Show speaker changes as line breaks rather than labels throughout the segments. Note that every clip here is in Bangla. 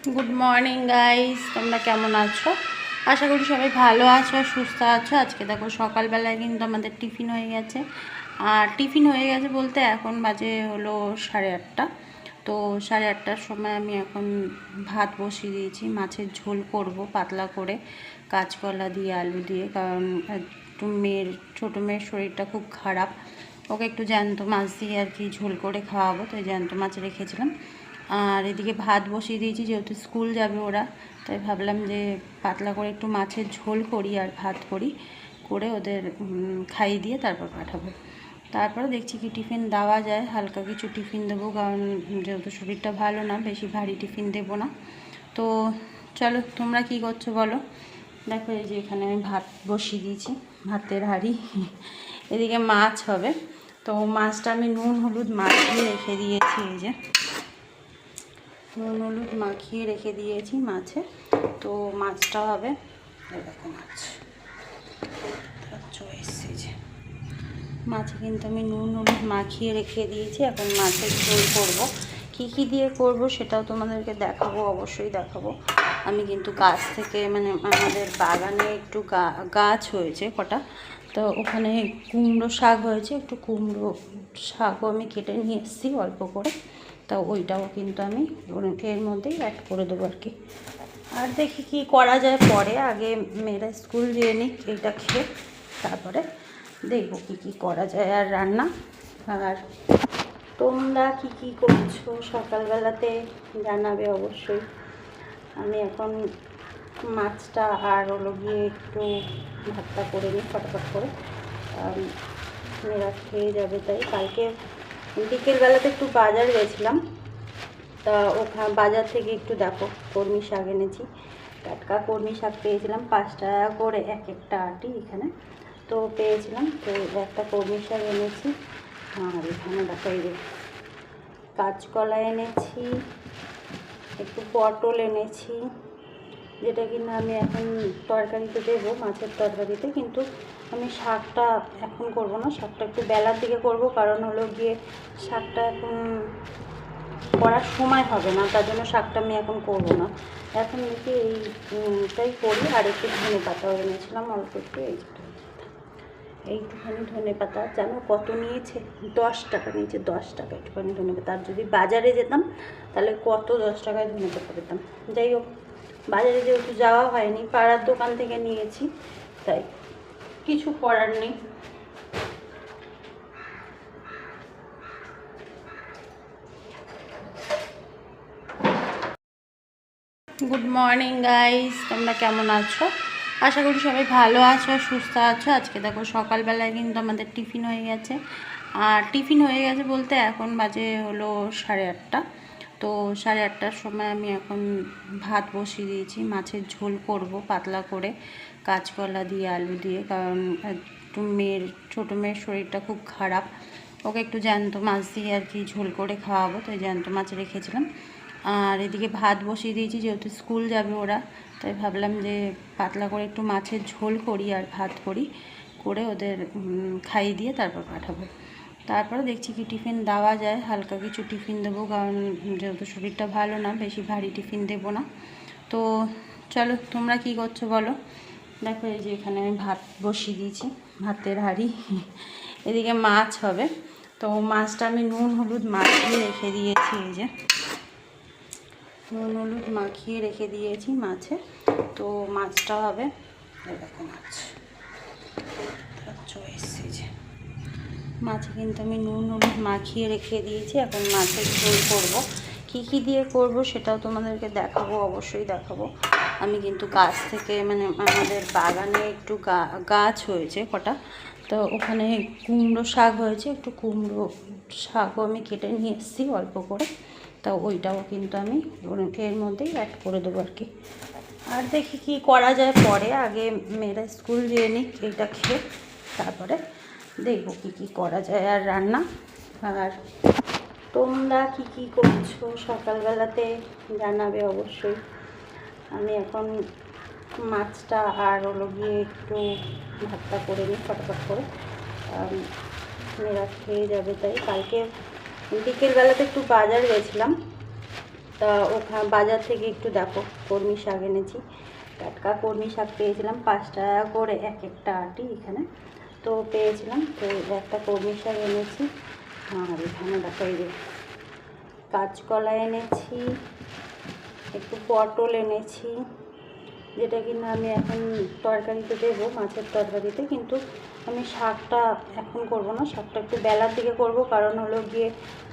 গুড মর্নিং গাইস, তোমরা কেমন আছো? আশা করি সবাই ভালো আছো আর সুস্থ আছো। আজকে দেখো সকালবেলায় কিন্তু আমাদের টিফিন হয়ে গেছে। আর টিফিন হয়ে গেছে বলতে এখন বাজে হলো 8:30। তো 8:30টার সময় আমি এখন ভাত বসিয়ে দিয়েছি। মাছের ঝোল করব পাতলা করে, কাঁচকলা দিয়ে আলু দিয়ে, কারণ একটু ছোটো মেয়ের শরীরটা খুব খারাপ। ওকে একটু জ্যান্ত মাছ দিয়ে আর কি ঝোল করে খাওয়াবো, তাই জ্যান্ত মাছ রেখেছিলাম। আর এদিকে ভাত বসিয়ে দিয়েছি, যেহেতু স্কুল যাবে ওরা, তাই ভাবলাম যে পাতলা করে একটু মাছের ঝোল করি আর ভাত করি, করে ওদের খাইয়ে দিয়ে তারপর পাঠাবো। তারপরে দেখছি কি টিফিন দেওয়া যায়, হালকা কিছু টিফিন দেবো, কারণ যেহেতু শরীরটা ভালো না, বেশি ভারী টিফিন দেবো না। তো চলো, তোমরা কি করছো বলো। দেখো এই যে এখানে আমি ভাত বসিয়ে দিয়েছি, ভাতের হাঁড়ি। এদিকে মাছ হবে, তো মাছটা আমি নুন হলুদ মাখিয়ে রেখে দিয়েছি। এই যে নুন হলুদ মাখিয়ে রেখে দিয়েছি মাছে। তো মাছটা হবে, এরকম মাছ এসছে যে মাছে কিন্তু আমি নুন হলুদ মাখিয়ে রেখে দিয়েছি। এখন মাছের ঝোল করবো। কী দিয়ে করব সেটাও তোমাদেরকে দেখাবো, অবশ্যই দেখাবো। আমি কিন্তু গাছ থেকে, মানে আমাদের বাগানে একটু গাছ হয়েছে কটা, তো ওখানে কুমড়ো শাক হয়েছে, একটু কুমড়ো শাকও আমি কেটে নিয়ে এসেছি অল্প করে। তা ওইটাও কিন্তু আমি এর মধ্যেই অ্যাড করে দেবো আর কি। আর দেখি কি করা যায় পরে, আগে মেয়েরা স্কুল যেয়ে নিক এইটা খেয়ে, তারপরে দেখবো কি করা যায় আর রান্না। আর তোমরা কি করছো সকালবেলাতে জানাবে অবশ্যই। আমি এখন মাছটা আর হলো গিয়ে একটু ভাতটা করে নিই ফটাফট করে, মেয়েরা খেয়ে যাবে। তাই কালকে বিকেলবেলাতে একটু বাজার গেছিলাম, তা ওখানে বাজার থেকে একটু দেখো কলমি শাক এনেছি। টাটকা কলমি শাক পেয়েছিলাম 5 টাকা করে এক একটা আটি এখানে, তো পেয়েছিলাম। তো একটা কলমি শাক এনেছি। আর এখানে দেখো এই যে কাঁচকলা এনেছি, একটু পটল এনেছি, যেটা কিনা আমি এখন তরকারিতে দেবো, মাছের তরকারিতে। কিন্তু আমি শাকটা এখন করব না, শাকটা একটু বেলার দিকে করব, কারণ হলো গিয়ে শাকটা এখন করার সময় হবে না, তার জন্য শাকটা আমি এখন করব না। এখন দেখি এইটাই করি। আর একটু ধনে পাতাও এনেছিলাম অল্প একটু, এইটুখানি ধনে পাতা। জানো কত নিয়েছে? 10 টাকা নিয়েছে, 10 টাকা একটুখানি ধনে পাতা। আর যদি বাজারে যেতাম তাহলে কত 10 টাকায় ধনে পাতা পেতাম। যাই হোক, বাজারে যেহেতু যাওয়া হয়নি, পাড়ার দোকান থেকে নিয়েছি, তাই কিছু করার নেই। গুড মর্নিং গাইস, তোমরা কেমন আছো? আশা করি সবাই ভালো আছো আর সুস্থ আছো। আজকে দেখো সকালবেলায় কিন্তু আমাদের টিফিন হয়ে গেছে। আর টিফিন হয়ে গেছে বলতে এখন বাজে হলো 8:30। তো 8:30টার সময় আমি এখন ভাত বসিয়ে দিয়েছি। মাছের ঝোল করব পাতলা করে, কাঁচকলা দিয়ে আলু দিয়ে, কারণ একটু ছোটো মেয়ের শরীরটা খুব খারাপ। ওকে একটু জ্যান্ত মাছ দিয়ে আর কি ঝোল করে খাওয়াবো, তাই জ্যান্ত মাছ রেখেছিলাম। আর এদিকে ভাত বসিয়ে দিয়েছি, যেহেতু স্কুল যাবে ওরা, তাই ভাবলাম যে পাতলা করে একটু মাছের ঝোল করি আর ভাত করি, করে ওদের খাইয়ে দিয়ে তারপর পাঠাবো। তারপরে দেখছি কি টিফিন দেওয়া যায়, হালকা কিছু টিফিন দেবো, কারণ যেহেতু শরীরটা ভালো না, বেশি ভারী টিফিন দেবো না। তো চলো, তোমরা কি করছো বলো। দেখো এই যে এখানে আমি ভাত বসিয়ে দিয়েছি, ভাতের হাঁড়ি। এদিকে মাছ হবে, তো মাছটা আমি নুন হলুদ মাখিয়ে রেখে দিয়েছি। এই যে নুন হলুদ মাখিয়ে রেখে দিয়েছি মাছে। তো মাছটা হবে, এরকম মাছ এসছে যে মাছে কিন্তু আমি নুন হলুদ মাখিয়ে রেখে দিয়েছি। এখন মাছের ঝোল করব। কী দিয়ে করব সেটাও তোমাদেরকে দেখাবো, অবশ্যই দেখাবো। আমি কিন্তু গাছ থেকে, মানে আমাদের বাগানে একটু গাছ হয়েছে কটা, তো ওখানে কুমড়ো শাক হয়েছে, একটু কুমড়ো শাকও আমি কেটে নিয়ে এসেছি অল্প করে। তা ওইটাও কিন্তু আমি এর মধ্যেই অ্যাড করে দেবো আর কি। আর দেখি কি করা যায় পরে, আগে মেয়েরা স্কুল যেয়ে নিক এইটা খেয়ে, তারপরে দেখবো কি করা যায় আর রান্না। আর তোমরা কি করছো সকালবেলাতে জানাবে অবশ্যই। আমি এখন মাছটা আর হলো গিয়ে একটু ভাতটা করে নিই ফটাফট করে, মেয়েরা খেয়ে যাবে। তাই কালকে বিকেলবেলাতে একটু বাজার গেছিলাম, তা ওখানে বাজার থেকে একটু দেখো কলমি শাক এনেছি, টাটকা কলমি শাক পেয়েছিলাম 5 টাকা করে এক একটা আটি এখানে, তো পেয়েছিলাম, তো একটা কলমি শাক এনেছি। আর এখানে দেখো এই যে কাঁচকলা এনেছি, একটু পটল এনেছি, যেটা কিনা আমি এখন তরকারিতে দেবো, মাছের তরকারিতে, কিন্তু আমি শাকটা এখন করব না, শাকটা একটু বেলার দিকে করব, কারণ হলো গিয়ে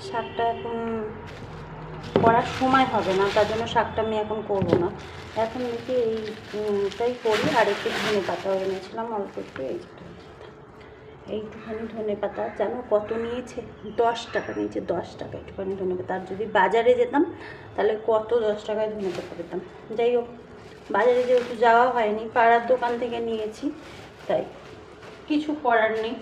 শাকটা এখন করার সময় হবে না, তার জন্য শাকটা আমি এখন করব না। এখন দেখি এইটাই করি। আর একটু ধনে পাতাও এনেছিলাম অল্প একটু, এইটুখানি ধনে পাতা, জানো কত নিয়েছে? 10 টাকা নিয়েছে, 10 টাকা একটুখানি ধনে পাতা। আর যদি বাজারে যেতাম তাহলে কত 10 টাকায় ধনে পাতা পেতাম। যাই হোক, বাজারে যেহেতু যাওয়া হয়নি, পাড়ার দোকান থেকে নিয়েছি, তাই কিছু করার নেই।